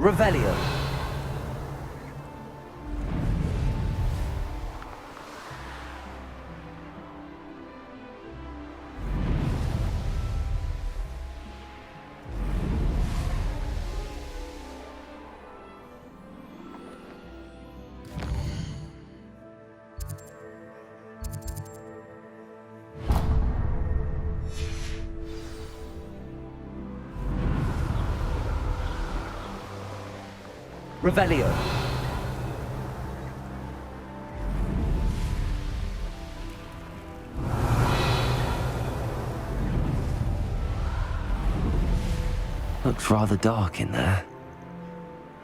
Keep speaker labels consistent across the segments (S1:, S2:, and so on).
S1: Revelio. Revelio.
S2: Looks rather dark in there.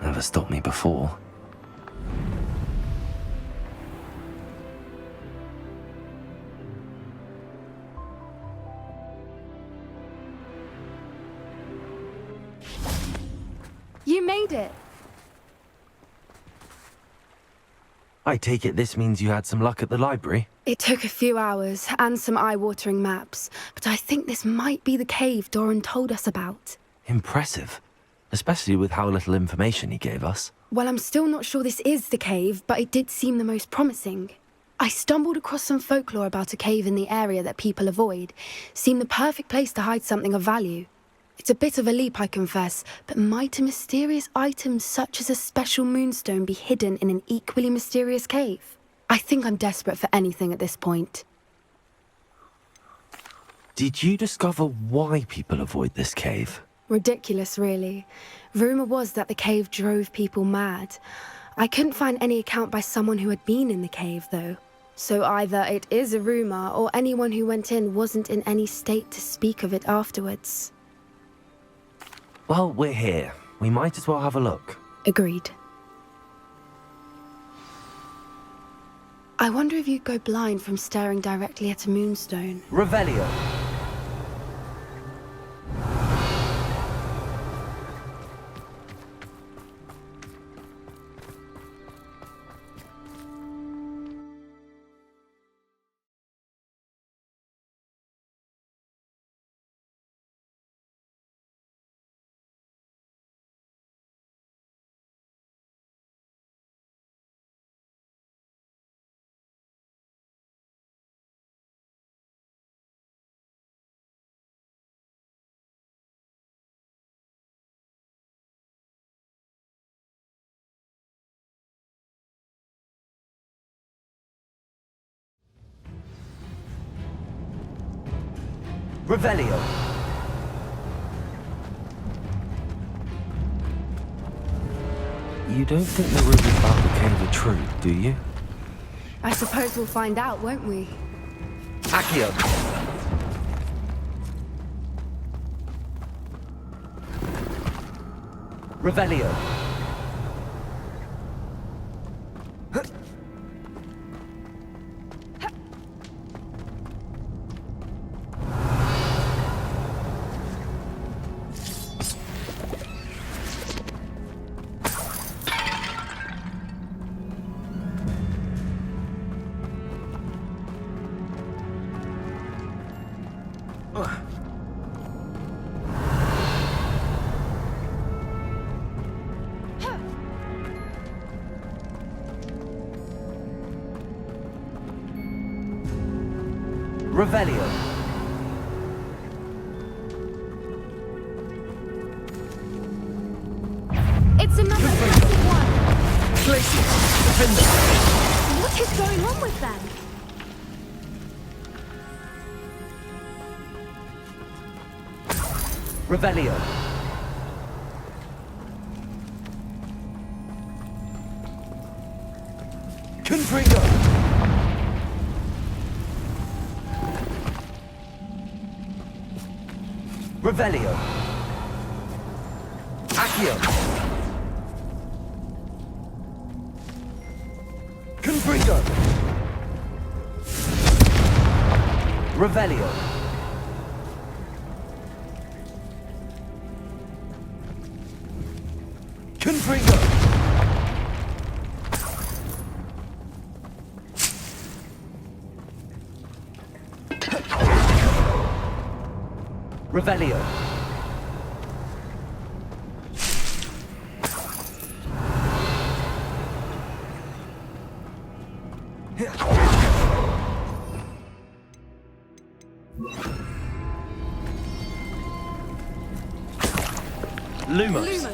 S2: Never stopped me before.
S3: You made it!
S2: I take it this means you had some luck at the library?
S3: It took a few hours and some eye-watering maps, but I think this might be the cave Doran told us about.
S2: Impressive. Especially with how little information he gave us.
S3: Well, I'm still not sure this is the cave, but it did seem the most promising. I stumbled across some folklore about a cave in the area that people avoid. Seemed the perfect place to hide something of value. It's a bit of a leap, I confess, but might a mysterious item such as a special moonstone be hidden in an equally mysterious cave? I think I'm desperate for anything at this point.
S2: Did you discover why people avoid this cave?
S3: Ridiculous, really. Rumour was that the cave drove people mad. I couldn't find any account by someone who had been in the cave, though. So either it is a rumour, or anyone who went in wasn't in any state to speak of it afterwards.
S2: Well, we're here. We might as well have a look.
S3: Agreed. I wonder if you'd go blind from staring directly at a moonstone.
S1: Revelio. Revelio.
S2: You don't think the rumors about the cave are true, do you?
S3: I suppose we'll find out, won't we?
S1: Accio. Revelio. Revelio.
S3: It's another massive one!
S1: Glacius. Defender.
S3: What is going on with them?
S1: Revelio. Confringo. Revelio. Accio. Confringo. Revelio. Confringo. Revelio. Lumos.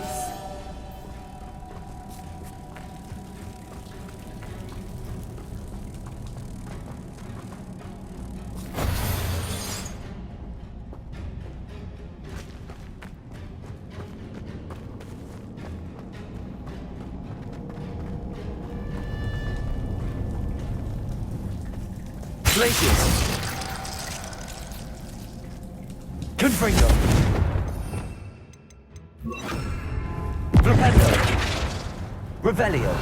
S1: Glacius. Confringo. Flipendo. Revelio.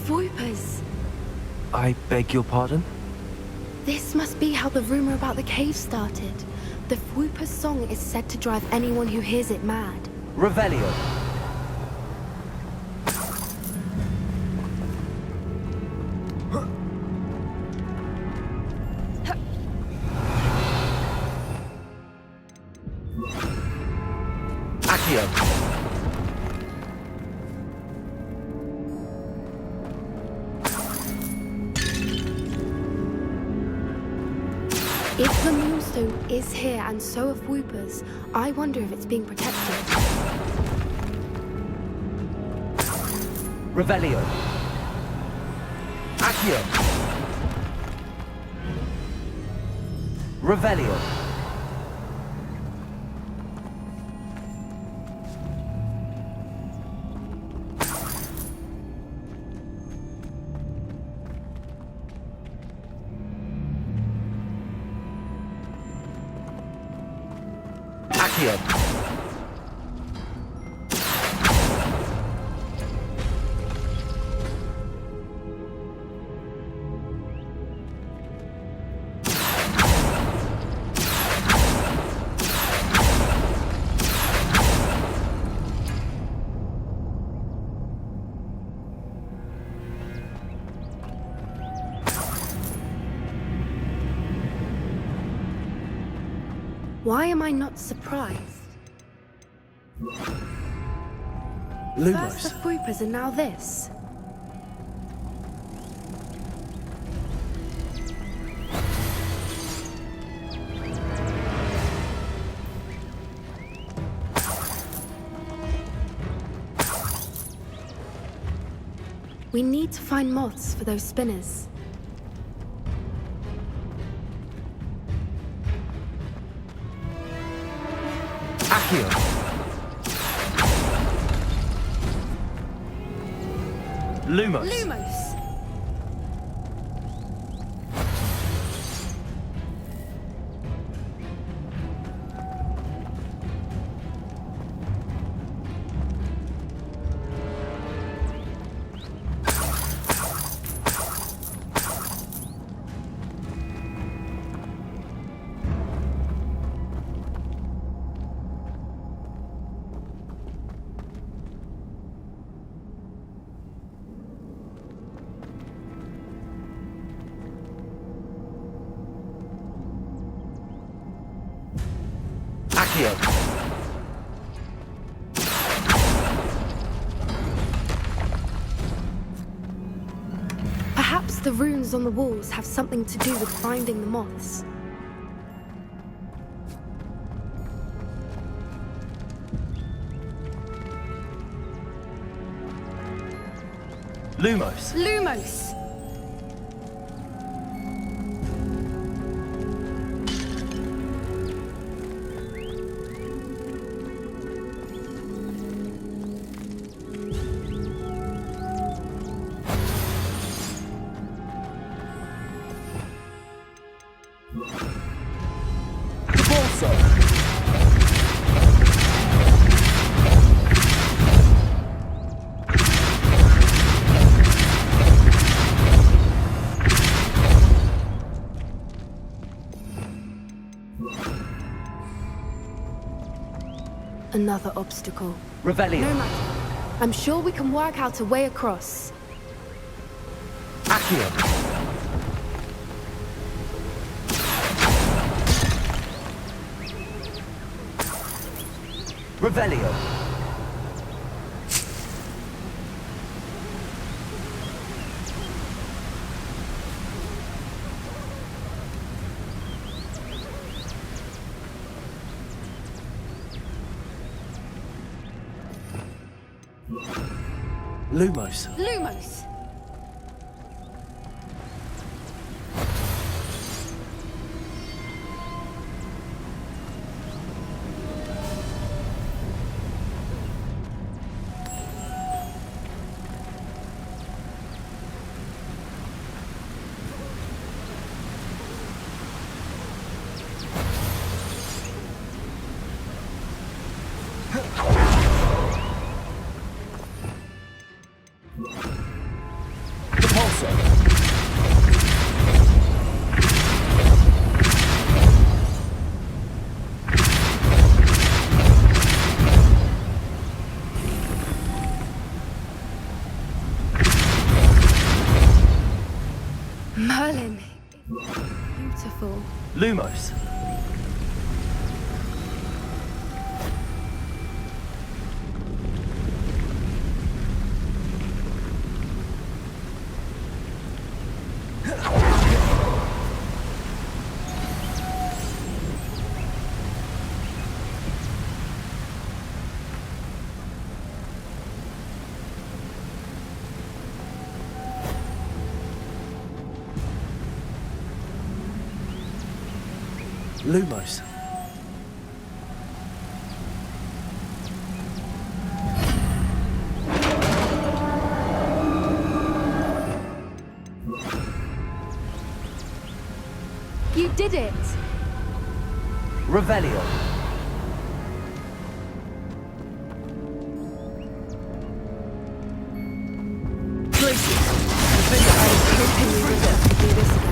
S3: Voipers.
S2: I beg your pardon?
S3: This must be how the rumor about the cave started. The Fwooper's song is said to drive anyone who hears it mad.
S1: Revelio. Accio.
S3: If the Moonstone is here and so are Fwoopers, I wonder if it's being protected.
S1: Revelio. Accio. Revelio. Accio.
S3: Why am I not surprised? First the Fwoopers and now this. We need to find moths for those spinners.
S1: Accio. Lumos.
S3: Lumos!
S1: Accio.
S3: Perhaps the runes on the walls have something to do with finding the moths.
S1: Lumos.
S3: Lumos!
S1: Bolso.
S3: Another obstacle.
S1: Revelio.
S3: No matter. I'm sure we can work out a way across.
S1: Accio. Revelio. Lumos.
S3: Lumos!
S1: Repulsor.
S3: Merlin. Beautiful.
S1: Lumos. Lumos.
S3: You did it!
S1: Revelio. Places.
S3: I was hoping we would get to do this again.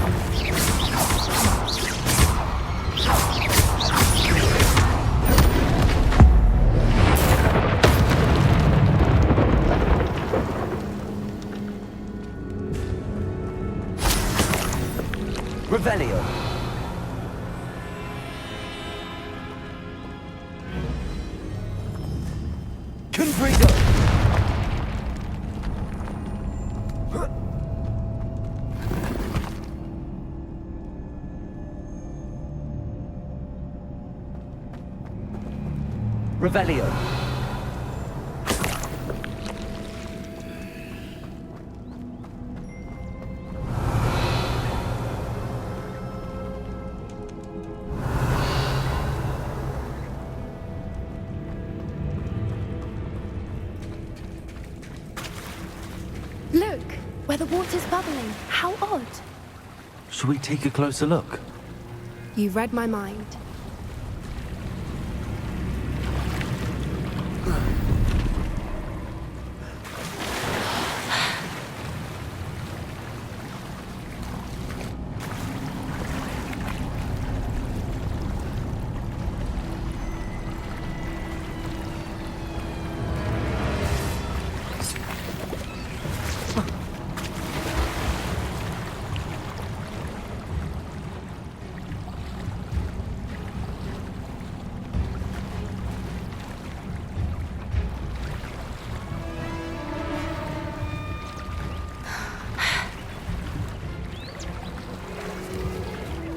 S1: Revelio. Confrigo. Revelio.
S3: Look, where the water's bubbling. How odd.
S2: Should we take a closer look?
S3: You read my mind.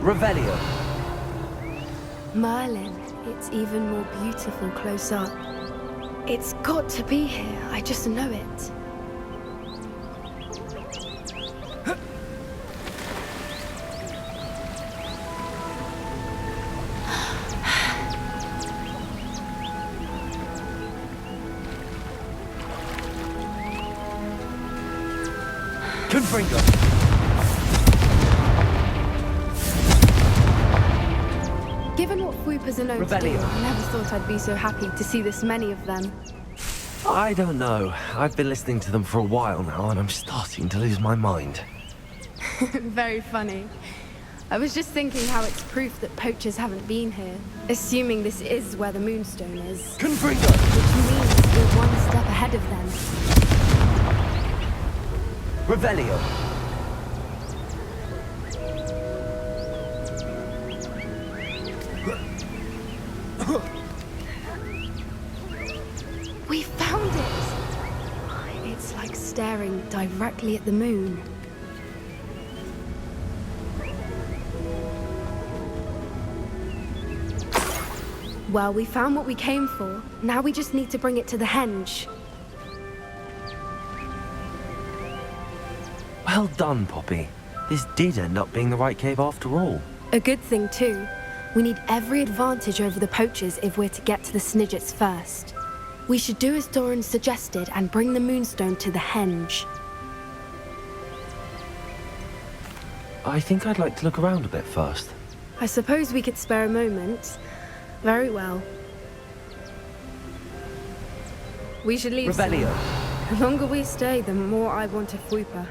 S1: Revelio.
S3: Merlin, it's even more beautiful close up. It's got to be here, I just know it.
S1: Confringo.
S3: Given what Fwooper's are known to do,
S1: Revelio.
S3: I never thought I'd be so happy to see this many of them.
S2: I don't know. I've been listening to them for a while now, and I'm starting to lose my mind.
S3: Very funny. I was just thinking how it's proof that poachers haven't been here, assuming this is where the Moonstone is.
S1: Confringo!
S3: Which means we're one step ahead of them.
S1: Revelio.
S3: We found it! It's like staring directly at the moon. Well, we found what we came for. Now we just need to bring it to the henge.
S2: Well done, Poppy. This did end up being the right cave after all.
S3: A good thing, too. We need every advantage over the poachers if we're to get to the Snidgets first. We should do as Doran suggested and bring the Moonstone to the henge.
S2: I think I'd like to look around a bit first.
S3: I suppose we could spare a moment. Very well. We should leave soon.
S1: Revelio.
S3: The longer we stay, the more I want a Fwooper.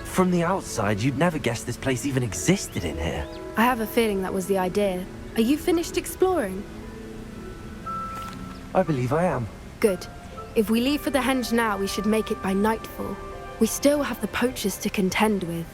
S2: From the outside, you'd never guess this place even existed in here.
S3: I have a feeling that was the idea. Are you finished exploring?
S2: I believe I am.
S3: Good. If we leave for the henge now, we should make it by nightfall. We still have the poachers to contend with.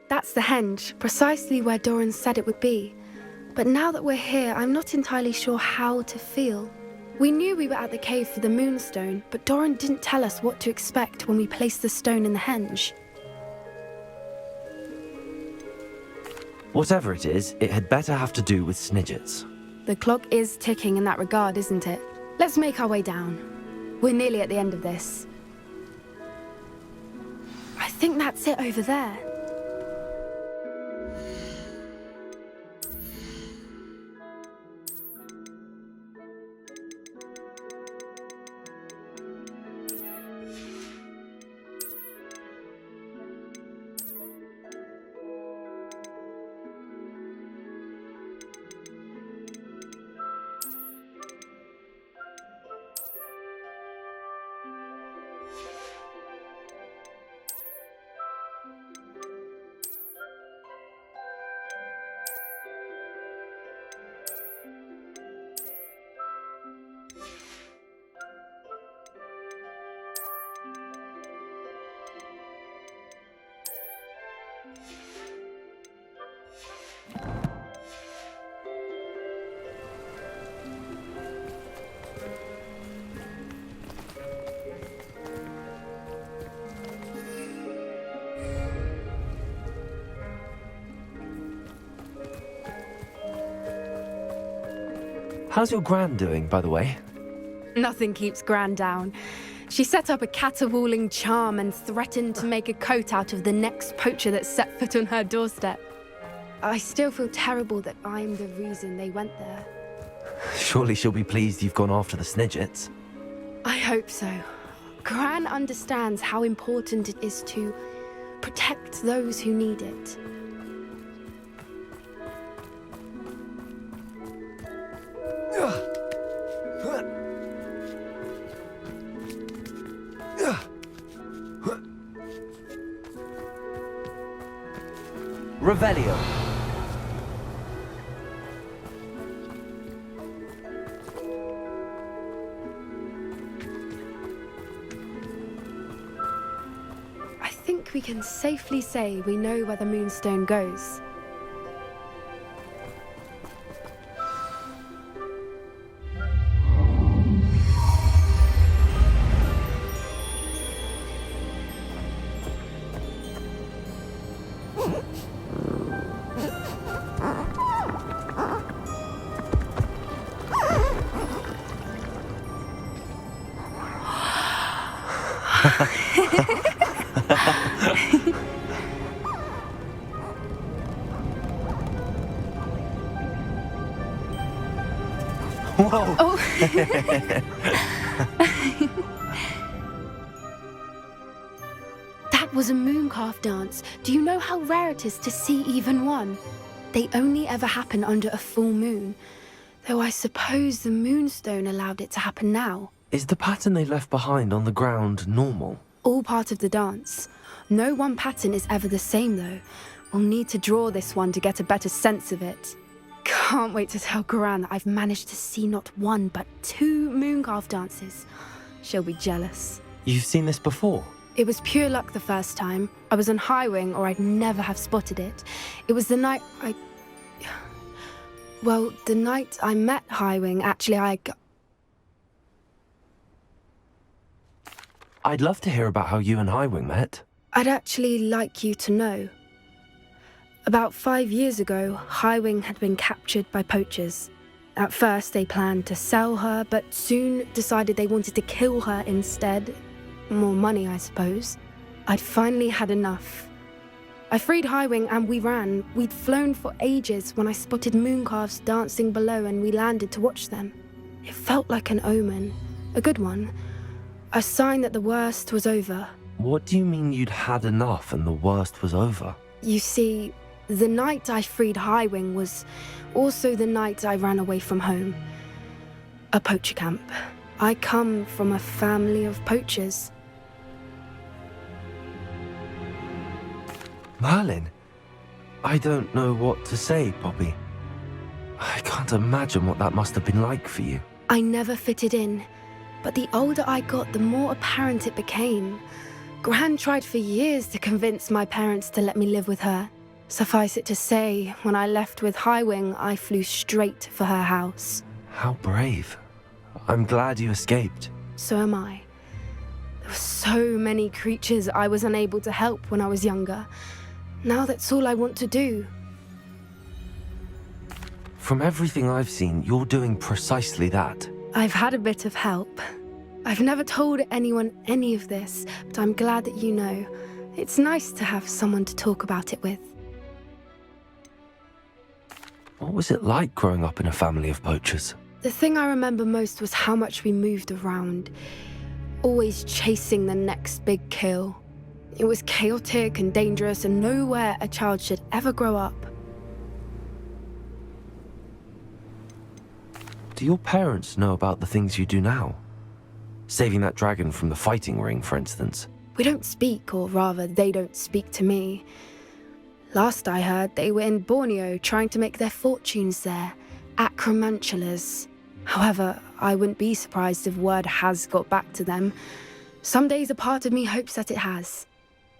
S3: That's the henge, precisely where Doran said it would be. But now that we're here, I'm not entirely sure how to feel. We knew we were at the cave for the Moonstone, but Doran didn't tell us what to expect when we placed the stone in the henge.
S2: Whatever it is, it had better have to do with Snidgets.
S3: The clock is ticking in that regard, isn't it? Let's make our way down. We're nearly at the end of this. I think that's it over there.
S2: How's your Gran doing, by the way?
S3: Nothing keeps Gran down. She set up a caterwauling charm and threatened to make a coat out of the next poacher that set foot on her doorstep. I still feel terrible that I'm the reason they went there.
S2: Surely she'll be pleased you've gone after the Snidgets.
S3: I hope so. Gran understands how important it is to protect those who need it.
S1: Revelio.
S3: I think we can safely say we know where the Moonstone goes.
S2: Whoa!
S3: Oh. That was a mooncalf dance. Do you know how rare it is to see even one? They only ever happen under a full moon. Though I suppose the Moonstone allowed it to happen now.
S2: Is the pattern they left behind on the ground normal?
S3: All part of the dance. No one pattern is ever the same, though. We'll need to draw this one to get a better sense of it. Can't wait to tell Gran that I've managed to see not one, but 2 mooncalf dances. She'll be jealous.
S2: You've seen this before?
S3: It was pure luck the first time. I was on Highwing, or I'd never have spotted it. It was the night Well, the night I met Highwing, actually,
S2: I'd love to hear about how you and Highwing met.
S3: I'd actually like you to know. About 5 years ago, Highwing had been captured by poachers. At first, they planned to sell her, but soon decided they wanted to kill her instead. More money, I suppose. I'd finally had enough. I freed Highwing and we ran. We'd flown for ages when I spotted mooncalves dancing below and we landed to watch them. It felt like an omen. A good one. A sign that the worst was over.
S2: What do you mean you'd had enough and the worst was over?
S3: You see, the night I freed Highwing was also the night I ran away from home. A poacher camp. I come from a family of poachers.
S2: Merlin? I don't know what to say, Poppy. I can't imagine what that must have been like for you.
S3: I never fitted in, but the older I got, the more apparent it became. Gran tried for years to convince my parents to let me live with her. Suffice it to say, when I left with Highwing, I flew straight for her house.
S2: How brave. I'm glad you escaped.
S3: So am I. There were so many creatures I was unable to help when I was younger. Now that's all I want to do.
S2: From everything I've seen, you're doing precisely that.
S3: I've had a bit of help. I've never told anyone any of this, but I'm glad that you know. It's nice to have someone to talk about it with.
S2: What was it like growing up in a family of poachers?
S3: The thing I remember most was how much we moved around, always chasing the next big kill. It was chaotic and dangerous and nowhere a child should ever grow up.
S2: Do your parents know about the things you do now? Saving that dragon from the fighting ring, for instance.
S3: We don't speak, or rather, they don't speak to me. Last I heard, they were in Borneo trying to make their fortunes there, acromantulas. However, I wouldn't be surprised if word has got back to them. Some days a part of me hopes that it has.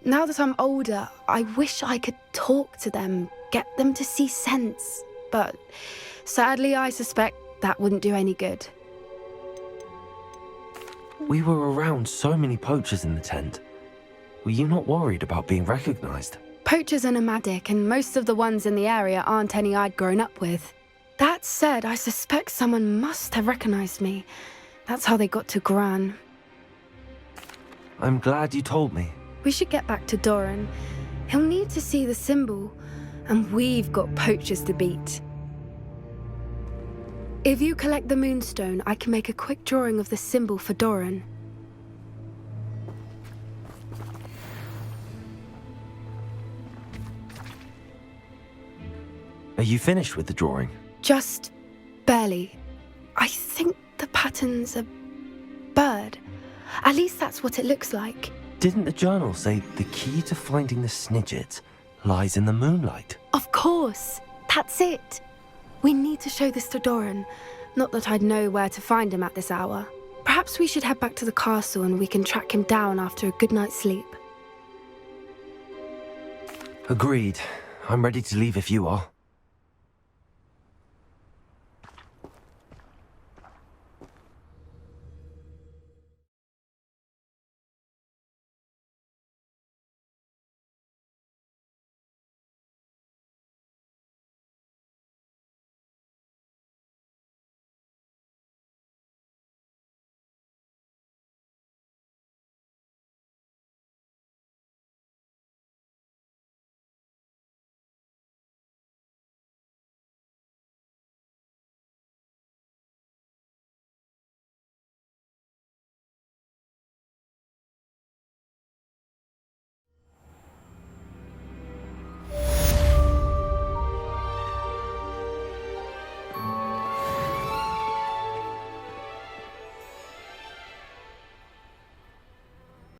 S3: Now that I'm older, I wish I could talk to them, get them to see sense. But sadly, I suspect that wouldn't do any good.
S2: We were around so many poachers in the tent. Were you not worried about being recognized?
S3: Poachers are nomadic, and most of the ones in the area aren't any I'd grown up with. That said, I suspect someone must have recognized me. That's how they got to Gran.
S2: I'm glad you told me.
S3: We should get back to Doran. He'll need to see the symbol, and we've got poachers to beat. If you collect the Moonstone, I can make a quick drawing of the symbol for Doran.
S2: Are you finished with the drawing?
S3: Just barely. I think the pattern's a bird. At least that's what it looks like.
S2: Didn't the journal say the key to finding the Snidget lies in the moonlight.
S3: Of course! That's it! We need to show this to Doran. Not that I'd know where to find him at this hour. Perhaps we should head back to the castle and we can track him down after a good night's sleep.
S2: Agreed. I'm ready to leave if you are.